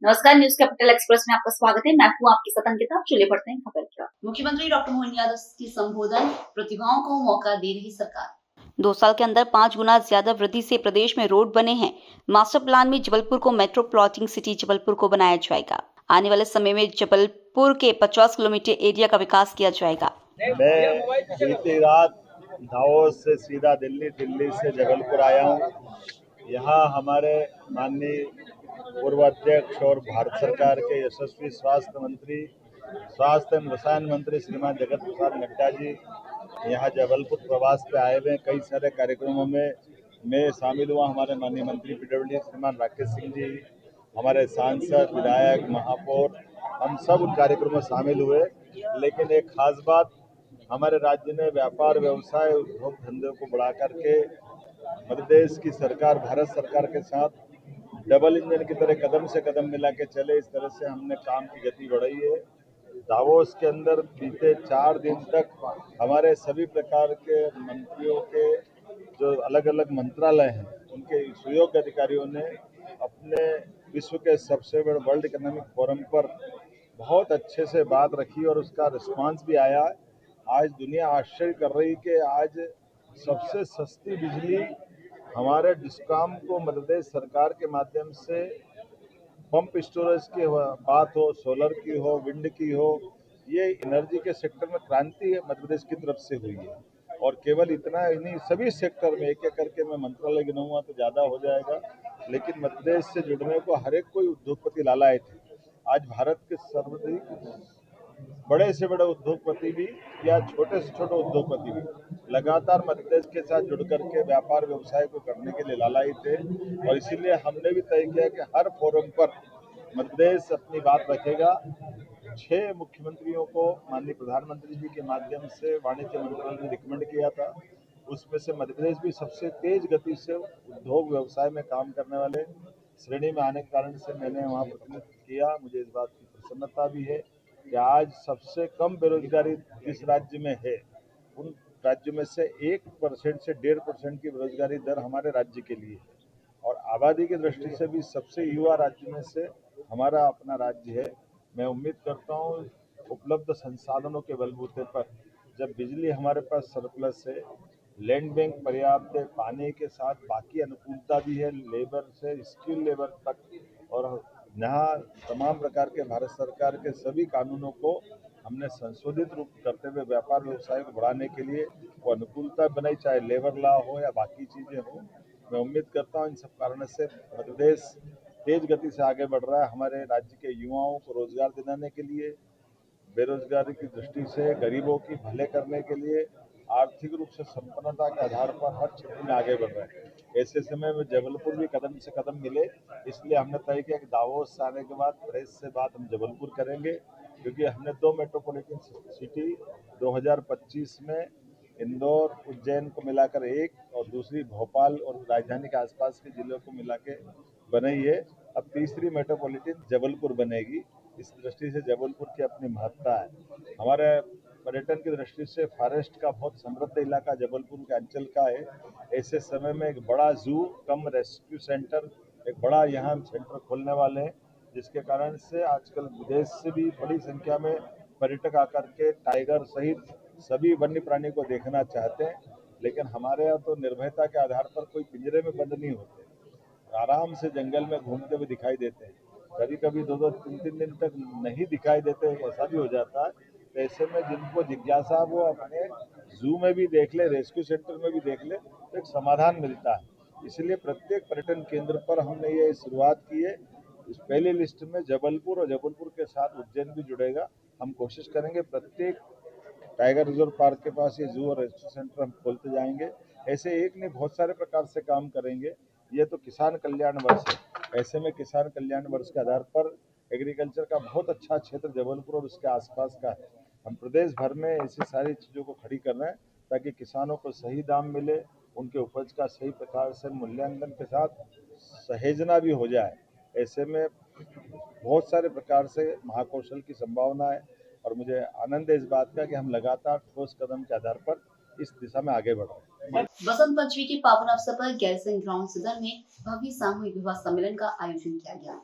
नमस्कार, news capital express में आपका स्वागत है। मैं हूं आपकी साथ अंकिता। चलिए बढ़ते हैं खबर की ओर। मुख्यमंत्री डॉक्टर मोहन यादव की संबोधन, प्रतिभाओं को मौका दे रही सरकार। 2 साल के अंदर 5 गुना ज्यादा वृद्धि से प्रदेश में रोड बने हैं। मास्टर प्लान में जबलपुर को मेट्रोपॉलिटन सिटी जबलपुर को बनाया जाएगा। आने वाले समय में जबलपुर के 50 किलोमीटर एरिया का विकास किया जाएगा। मैं बीती रात दावोस से सीधा दिल्ली से जबलपुर आया हूँ। यहाँ हमारे माननीय पूर्व अध्यक्ष और भारत सरकार के यशस्वी स्वास्थ्य एवं रसायन मंत्री श्रीमान जगत प्रसाद नड्डा जी यहाँ जबलपुर प्रवास पे आए हुए। कई सारे कार्यक्रमों में मैं शामिल हुआ। हमारे माननीय मंत्री पीडब्ल्यूडी श्रीमान राकेश सिंह जी, हमारे सांसद, विधायक, महापौर, हम सब उन कार्यक्रमों में शामिल हुए। लेकिन एक खास बात, हमारे राज्य ने व्यापार, व्यवसाय, उद्योग धंधे को बढ़ा करके मध्य प्रदेश की सरकार, भारत सरकार के साथ डबल इंजन की तरह कदम से कदम मिला के चले, इस तरह से हमने काम की गति बढ़ाई है। दावोस के अंदर बीते 4 दिन तक हमारे सभी प्रकार के मंत्रियों के जो अलग अलग मंत्रालय हैं, उनके सुयोग्य अधिकारियों ने अपने विश्व के सबसे बड़े वर्ल्ड इकोनॉमिक फोरम पर बहुत अच्छे से बात रखी और उसका रिस्पांस भी आया। आज दुनिया आश्चर्य कर रही कि आज सबसे सस्ती बिजली हमारे डिस्कॉम को मध्य प्रदेश सरकार के माध्यम से पंप स्टोरेज की बात हो, सोलर की हो, विंड की हो, ये एनर्जी के सेक्टर में क्रांति मध्य प्रदेश की तरफ से हुई है। और केवल इतना ही नहीं, सभी सेक्टर में एक एक करके मैं मंत्रालय गिनाऊंगा तो ज़्यादा हो जाएगा, लेकिन मध्य प्रदेश से जुड़ने को हर एक कोई उद्योगपति लालायत है। आज भारत के सर्वाधिक बड़े से बड़े उद्योगपति भी या छोटे से छोटे उद्योगपति भी लगातार मध्य प्रदेश के साथ जुड़ करके व्यापार व्यवसाय को करने के लिए लालायित थे। और इसीलिए हमने भी तय किया कि हर फोरम पर मध्य प्रदेश अपनी बात रखेगा। 6 मुख्यमंत्रियों को माननीय प्रधानमंत्री जी के माध्यम से वाणिज्य मंत्रालय ने रिकमेंड किया था। उसमें से मध्य प्रदेश भी सबसे तेज गति से उद्योग व्यवसाय में काम करने वाले श्रेणी में आने के कारण से मैंने वहाँ प्रतिनिधित्व किया। मुझे इस बात की प्रसन्नता भी है कि आज सबसे कम बेरोजगारी जिस राज्य में है, उन राज्यों में से 1% से 1.5% की बेरोजगारी दर हमारे राज्य के लिए है। और आबादी की दृष्टि से भी सबसे युवा राज्य में से हमारा अपना राज्य है। मैं उम्मीद करता हूँ उपलब्ध संसाधनों के बलबूते पर जब बिजली हमारे पास सरप्लस है, लैंड बैंक पर्याप्त है, पानी के साथ बाकी अनुकूलता भी है, लेबर से स्किल लेबर तक, और यहाँ तमाम प्रकार के भारत सरकार के सभी कानूनों को हमने संशोधित रूप करते हुए व्यापार व्यवसाय को बढ़ाने के लिए वो अनुकूलता बनाई, चाहे लेबर लॉ हो या बाकी चीज़ें हो। मैं उम्मीद करता हूँ इन सब कारणों से मध्य प्रदेश तेज गति से आगे बढ़ रहा है। हमारे राज्य के युवाओं को रोजगार दिलाने के लिए, बेरोजगारी की दृष्टि से गरीबों की भले करने के लिए, आर्थिक रूप से संपन्नता के आधार पर हर क्षेत्र में आगे बढ़ रहे हैं। ऐसे समय में जबलपुर भी कदम से कदम मिले, इसलिए हमने तय किया कि दावोस से आने के बाद प्रेस से बात हम जबलपुर करेंगे, क्योंकि हमने 2 मेट्रोपॉलिटन सिटी 2025 में इंदौर, उज्जैन को मिलाकर एक, और दूसरी भोपाल और राजधानी के आसपास के जिलों को मिला के बनाई है। अब तीसरी मेट्रोपॉलिटन जबलपुर बनेगी। इस दृष्टि से जबलपुर की अपनी महत्ता है। हमारे पर्यटन की दृष्टि से फॉरेस्ट का बहुत समृद्ध इलाका जबलपुर के अंचल का है। ऐसे समय में एक बड़ा जू कम रेस्क्यू सेंटर, एक बड़ा यहाँ सेंटर खोलने वाले हैं, जिसके कारण से आजकल विदेश से भी बड़ी संख्या में पर्यटक आकर के टाइगर सहित सभी वन्य प्राणी को देखना चाहते हैं। लेकिन हमारे यहाँ तो निर्भयता के आधार पर कोई पिंजरे में बंद नहीं होते, आराम से जंगल में घूमते हुए दिखाई देते हैं। कभी कभी 2-2, 3-3 दिन तक नहीं दिखाई देते, ऐसा भी हो जाता है। तो ऐसे में जिनको जिज्ञासा वो अपने जू में भी देख ले, रेस्क्यू सेंटर में भी देख ले, तो एक समाधान मिलता है। इसलिए प्रत्येक पर्यटन केंद्र पर हमने ये शुरुआत की है। इस पहली लिस्ट में जबलपुर और जबलपुर के साथ उज्जैन भी जुड़ेगा। हम कोशिश करेंगे प्रत्येक टाइगर रिजर्व पार्क के पास ये जू और रेस्क्यू सेंटर हम खोलते जाएंगे। ऐसे एक नहीं, बहुत सारे प्रकार से काम करेंगे। ये तो किसान कल्याण वर्ष है, ऐसे में किसान कल्याण वर्ष के आधार पर एग्रीकल्चर का बहुत अच्छा क्षेत्र जबलपुर और उसके आसपास का है। हम प्रदेश भर में ऐसी सारी चीज़ों को खड़ी कर रहे हैं ताकि किसानों को सही दाम मिले, उनके उपज का सही प्रकार से मूल्यांकन के साथ सहेजना भी हो जाए। ऐसे में बहुत सारे प्रकार से महाकौशल की संभावना है और मुझे आनंद है इस बात का कि हम लगातार ठोस कदम के आधार पर इस दिशा में आगे बढ़ रहे हैं। बसंत पंचमी के पावन अवसर पर गैरसैंण ग्राउंड सदर में भव्य सामूहिक विवाह सम्मेलन का आयोजन किया गया।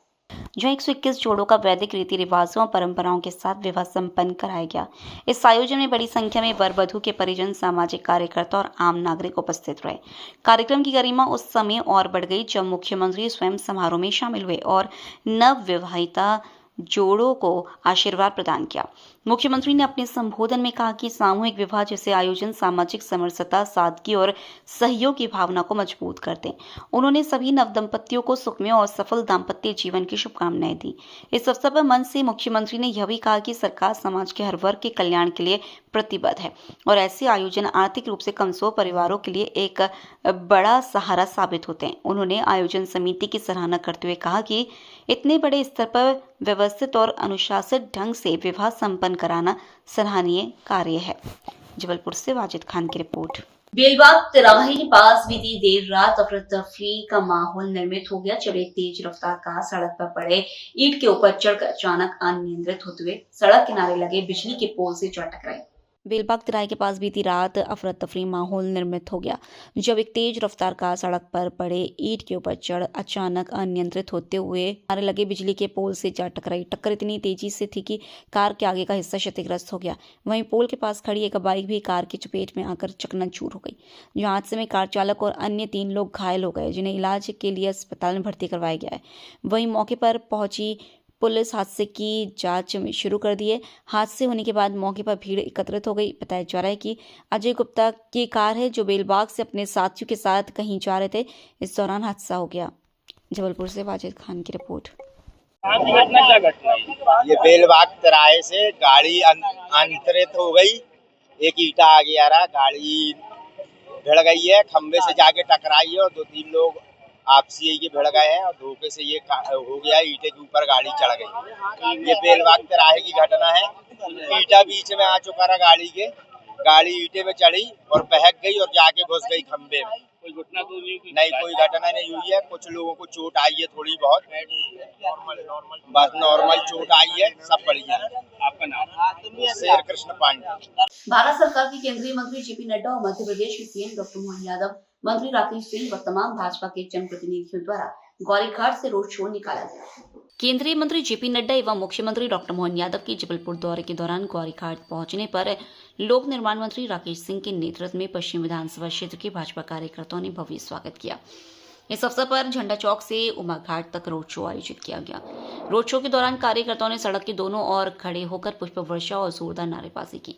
जहाँ 121 जोड़ों का वैदिक रीति रिवाजों और परंपराओं के साथ विवाह संपन्न कराया गया। इस आयोजन में बड़ी संख्या में वर वधू के परिजन, सामाजिक कार्यकर्ता और आम नागरिक उपस्थित रहे। कार्यक्रम की गरिमा उस समय और बढ़ गई जब मुख्यमंत्री स्वयं समारोह में शामिल हुए और नव विवाहिता जोड़ों को आशीर्वाद प्रदान किया। मुख्यमंत्री ने अपने संबोधन में कहा कि सामूहिक विवाह जैसे आयोजन सामाजिक समरसता, सादगी और सहयोग की भावना को मजबूत करते हैं। उन्होंने सभी नवदंपतियों को सुखमय और सफल दाम्पत्य जीवन की शुभकामनाएं दी। इस अवसर पर मंच से मुख्यमंत्री ने यह भी कहा कि सरकार समाज के हर वर्ग के कल्याण के लिए प्रतिबद्ध है और ऐसे आयोजन आर्थिक रूप से कमजोर परिवारों के लिए एक बड़ा सहारा साबित होते हैं। उन्होंने आयोजन समिति की सराहना करते हुए कहा कि इतने बड़े स्तर पर व्यवस्थित और अनुशासित ढंग से विवाह संपन्न कराना सराहनीय कार्य है। जबलपुर से वाजिद खान की रिपोर्ट। बेलबाग तिराहे के पास बीती देर रात अफरा तफरी का माहौल निर्मित हो गया जब एक तेज रफ्तार कार सड़क पर पड़े ईंट के ऊपर चढ़कर अचानक अनियंत्रित होते हुए सड़क किनारे लगे बिजली के पोल से जा टकराई। बेलबाग तिराहे के पास बीती रात अफरा तफरी माहौल निर्मित हो गया जब एक तेज रफ्तार कार सड़क पर पड़े ईंट के ऊपर चढ़ अचानक अनियंत्रित होते हुए किनारे लगे बिजली के पोल से जा टकराई। टक्कर इतनी तेजी से थी कि कार के आगे का हिस्सा क्षतिग्रस्त हो गया। वहीं पोल के पास खड़ी एक बाइक भी कार की चपेट में आकर चकनाचूर हो गई। जहां हादसे में कार चालक और अन्य 3 लोग घायल हो गए, जिन्हें इलाज के लिए अस्पताल में भर्ती करवाया गया है। वहीं मौके पर पहुंची पुलिस हादसे की जांच शुरू कर दी है। हादसे होने के बाद मौके पर भीड़ एकत्रित हो गई। बताया जा रहा है कि अजय गुप्ता की कार है जो बेलबाग से अपने साथियों के साथ कहीं जा रहे थे। इस दौरान हादसा हो गया। जबलपुर से वाजिद खान की रिपोर्ट। ये बेलबाग तिराहे से गाड़ी अनियंत्रित हो गई। एक ईटा आगे आ रहा, गाड़ी भिड़ गई है, खंबे से जाके टकराई है और 2-3 लोग आपसी के भिड़ गए हैं और धोखे से ये हो गया, ईटे के ऊपर गाड़ी चढ़ गई। ये बेलबाग तिराहे की घटना है। ईटा बीच में आ चुका था गाड़ी के, गाड़ी ईटे में चढ़ी और बहक गई और जाके घुस गई खंबे में। कोई घटना तो नहीं, कोई घटना नहीं हुई है। कुछ लोगों को चोट आई है, थोड़ी बहुत, बस नॉर्मल चोट आई है, सब बढ़िया है। आपका नाम? शेर कृष्ण पांडे। भारत सरकार के केंद्रीय मंत्री जेपी नड्डा और मध्य प्रदेश के सीएम डॉक्टर मोहन यादव, मंत्री राकेश सिंह व तमाम भाजपा के जनप्रतिनिधियों द्वारा गौरीघाट से रोड शो निकाला गया। केंद्रीय मंत्री जेपी नड्डा एवं मुख्यमंत्री डॉक्टर मोहन यादव के जबलपुर दौरे के दौरान गौरीघाट पहुंचने पर लोक निर्माण मंत्री राकेश सिंह के नेतृत्व में पश्चिम विधानसभा क्षेत्र के भाजपा कार्यकर्ताओं ने भव्य स्वागत किया। इस अवसर पर झंडा चौक से उमा घाट तक रोड शो आयोजित किया गया। रोड शो के दौरान कार्यकर्ताओं ने सड़क के दोनों ओर खड़े होकर पुष्प वर्षा और जोरदार नारेबाजी की।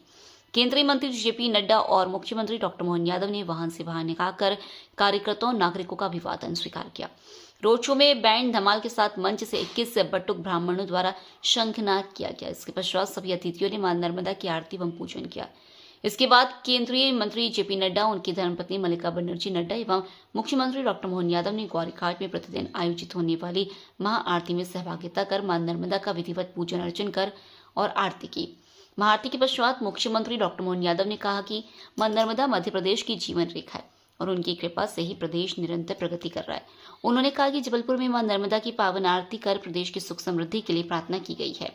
केंद्रीय मंत्री जेपी नड्डा और मुख्यमंत्री डॉक्टर मोहन यादव ने वाहन से बाहर निकालकर कार्यकर्ताओं नागरिकों का अभिवादन स्वीकार किया। रोड शो में बैंड धमाल के साथ मंच से 21 बटुक ब्राह्मणों द्वारा शंखनाद किया गया। इसके पश्चात सभी अतिथियों ने मां नर्मदा की आरती एवं पूजन किया। इसके बाद केंद्रीय मंत्री जेपी नड्डा, उनकी धर्मपत्नी मल्लिका बनर्जी नड्डा एवं मुख्यमंत्री डॉक्टर मोहन यादव ने गौरीघाट में प्रतिदिन आयोजित होने वाली महाआरती में सहभागिता कर मां नर्मदा का विधिवत पूजन अर्चन कर और आरती की। महाआरती के पश्चात मुख्यमंत्री डॉक्टर मोहन यादव ने कहा कि मां नर्मदा मध्य प्रदेश की जीवन रेखा है और उनकी कृपा से ही प्रदेश निरंतर प्रगति कर रहा है। उन्होंने कहा कि जबलपुर में मां नर्मदा की पावन आरती कर प्रदेश की सुख समृद्धि के लिए प्रार्थना की गई है।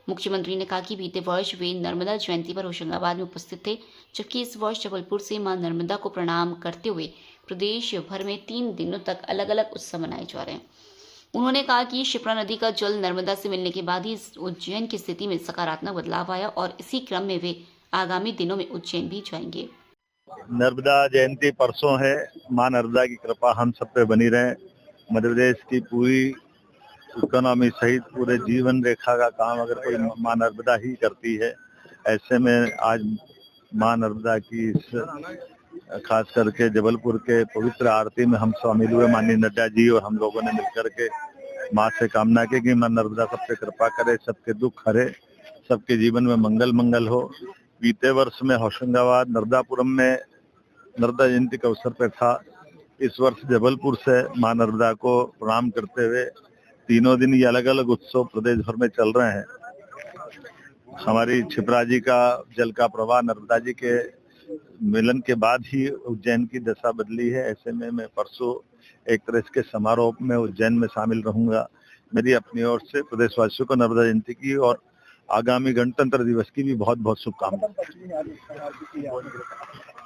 मुख्यमंत्री ने कहा कि बीते वर्ष वे नर्मदा जयंती पर होशंगाबाद में उपस्थित थे, जबकि इस वर्ष जबलपुर से मां नर्मदा को प्रणाम करते हुए प्रदेश भर में 3 दिनों तक अलग अलग उत्सव मनाए जा रहे हैं। उन्होंने कहा कि शिप्रा नदी का जल नर्मदा से मिलने के बाद ही उज्जैन की स्थिति में सकारात्मक बदलाव आया और इसी क्रम में वे आगामी दिनों में उज्जैन भी जाएंगे। नर्मदा जयंती परसों है। मां नर्मदा की कृपा हम सब पे बनी रहे। मध्य प्रदेश की पूरी इकोनॉमी सहित पूरे जीवन रेखा का काम अगर कोई मां नर्मदा ही करती है, ऐसे में आज मां नर्मदा की इस खास करके जबलपुर के पवित्र आरती में हम शामिल हुए। माननीय नड्डा जी और हम लोगों ने मिलकर के मां से कामना की कि मां नर्मदा सब पे कृपा करे, सबके दुख हरे, सबके जीवन में मंगल हो। बीते वर्ष में होशंगाबाद नर्मदापुरम में नर्मदा जयंती के अवसर पर था। इस वर्ष जबलपुर से मां नर्मदा को प्रणाम करते हुए 3 दिन ये अलग अलग उत्सव प्रदेश भर में चल रहे हैं। हमारी क्षिप्रा जी का जल का प्रवाह नर्मदा जी के मिलन के बाद ही उज्जैन की दशा बदली है। ऐसे में मैं परसों एक तरह इसके समारोह में उज्जैन में शामिल रहूंगा। मेरी अपनी ओर से प्रदेशवासियों को नर्मदा जयंती की और आगामी गणतंत्र दिवस की भी बहुत बहुत शुभकामनाएं।